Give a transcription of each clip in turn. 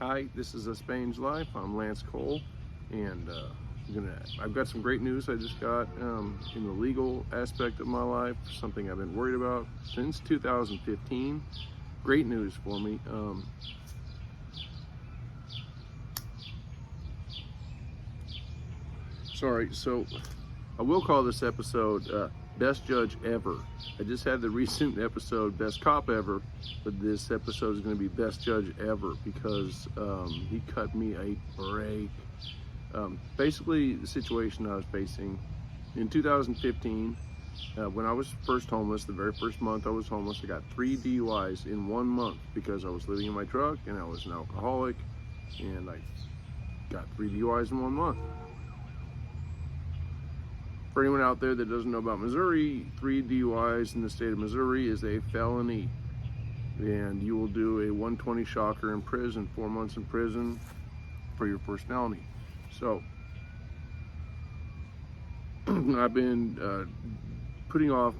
Hi, this is a Spanged Life. I'm Lance Cole, and I've got some great news I just got in the legal aspect of my life, something I've been worried about since 2015. Great news for me. So I will call this episode Best Judge Ever. I just had the recent episode Best Cop Ever, but this episode is going to be Best Judge Ever because he cut me a break. Basically, the situation I was facing in 2015, when I was first homeless, the very first month I was homeless, I got 3 DUIs in 1 month because I was living in my truck and I was an alcoholic, and I got 3 DUIs in 1 month. For anyone out there that doesn't know about Missouri, 3 DUIs in the state of Missouri is a felony, and you will do a 120 shocker in prison, 4 months in prison for your first felony. So I've been putting off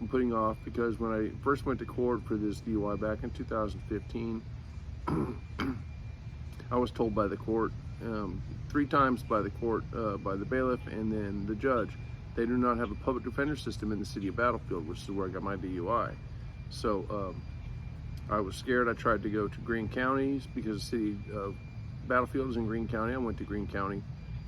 because when I first went to court for this DUI back in 2015, I was told by the court 3 times by the court, by the bailiff and then the judge, they do not have a public defender system in the city of Battlefield, which is where I got my DUI. So I was scared. I tried to go to Greene County because the city of Battlefield is in Greene County. I went to Greene County,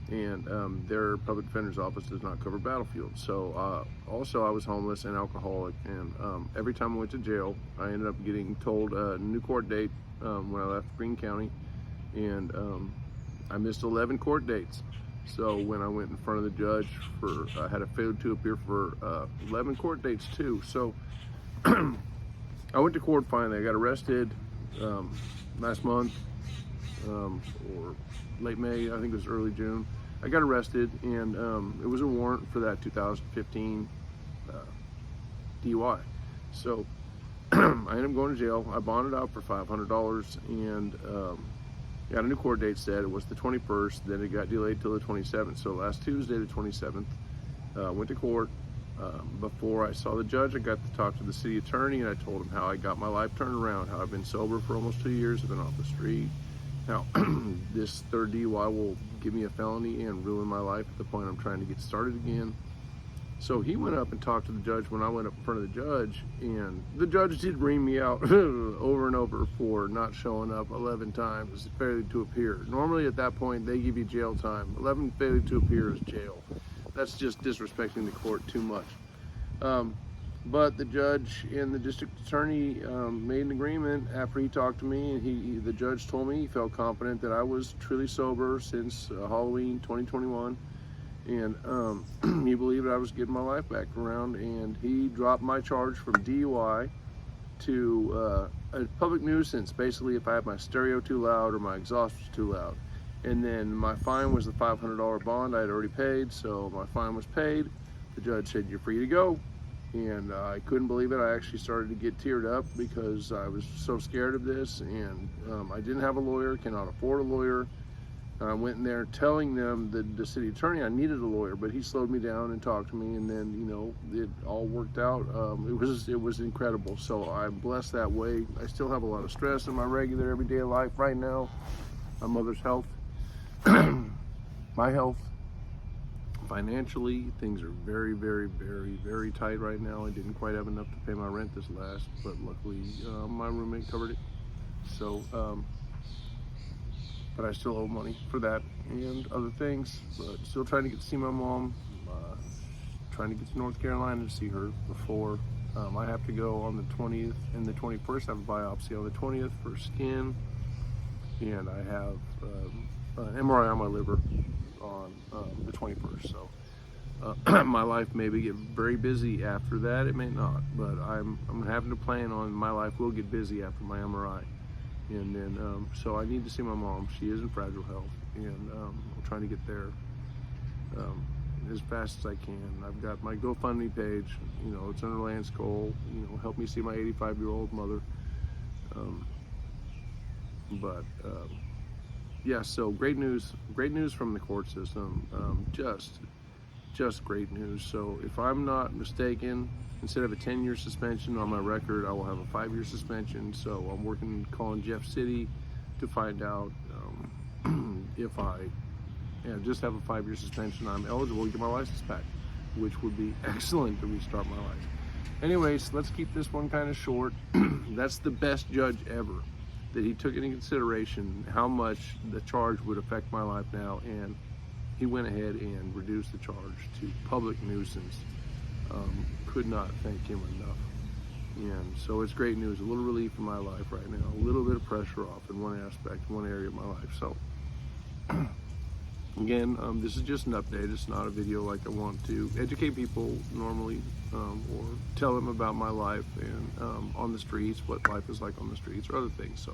and their public defender's office does not cover Battlefield. So also I was homeless and alcoholic, and every time I went to jail, I ended up getting told a new court date when I left Greene County, and I missed 11 court dates. So when I went in front of the judge I had a failure to appear for 11 court dates too. So I went to court finally. I got arrested last month, or late May, I think it was early June. I got arrested, and it was a warrant for that 2015 DUI. So I ended up going to jail. I bonded out for $500, and got a new court date set. It was the 21st, then it got delayed till the 27th. So last Tuesday, the 27th, went to court. Before I saw the judge, I got to talk to the city attorney, and I told him how I got my life turned around, how I've been sober for almost 2 years, I've been off the street. Now, this third DUI will give me a felony and ruin my life at the point I'm trying to get started again. So he went up and talked to the judge when I went up in front of the judge, and the judge did ring me out over and over for not showing up 11 times, failure to appear. Normally at that point they give you jail time. 11 failure to appear is jail. That's just disrespecting the court too much. But the judge and the district attorney made an agreement after he talked to me, and the judge told me he felt confident that I was truly sober since Halloween 2021. And he believed I was getting my life back around, and he dropped my charge from DUI to a public nuisance, basically if I had my stereo too loud or my exhaust was too loud. And then my fine was the $500 bond I had already paid, so my fine was paid. The judge said, "You're free to go." And I couldn't believe it. I actually started to get teared up because I was so scared of this, and I didn't have a lawyer, cannot afford a lawyer. I went in there telling them, the city attorney, I needed a lawyer, but he slowed me down and talked to me, and then, you know, it all worked out. It was incredible. So I'm blessed that way. I still have a lot of stress in my regular everyday life right now. My mother's health, my health, financially, things are very, very, very, very tight right now. I didn't quite have enough to pay my rent this last, but luckily my roommate covered it. So, but I still owe money for that and other things. But still trying to get to see my mom, trying to get to North Carolina to see her before. I have to go on the 20th and the 21st. I have a biopsy on the 20th for skin, and I have an MRI on my liver on the 21st. So my life may get very busy after that. It may not, but I'm having to plan on my life will get busy after my MRI. And then, so I need to see my mom. She is in fragile health, and I'm trying to get there as fast as I can. I've got my GoFundMe page, you know, it's under Lance Cole, you know, help me see my 85-year-old mother. Yeah, so great news from the court system, just great news. So if I'm not mistaken, instead of a 10-year suspension on my record, I will have a 5-year suspension. So I'm calling Jeff City to find out if I just have a 5-year suspension, I'm eligible to get my license back, which would be excellent to restart my life. Anyways, let's keep this one kind of short. That's the best judge ever, that he took into consideration how much the charge would affect my life now, and he went ahead and reduced the charge to public nuisance. Could not thank him enough. And so it's great news, a little relief in my life right now, a little bit of pressure off in one aspect, one area of my life. So again, this is just an update. It's not a video like I want to educate people normally, or tell them about my life and on the streets, what life is like on the streets, or other things. So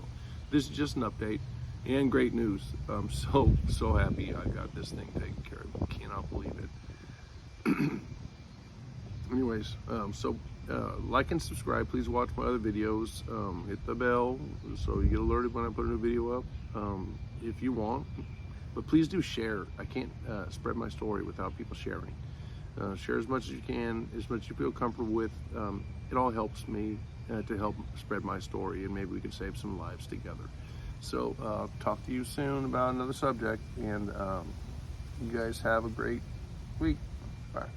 this is just an update and great news. I'm so happy I got this thing taken care of. Cannot believe it. Anyways, like and subscribe. Please watch my other videos. Hit the bell so you get alerted when I put a new video up, if you want. But please do share. I can't spread my story without people sharing. Share as much as you can, as much as you feel comfortable with. It all helps me to help spread my story, and maybe we can save some lives together. So talk to you soon about another subject, and you guys have a great week. Bye.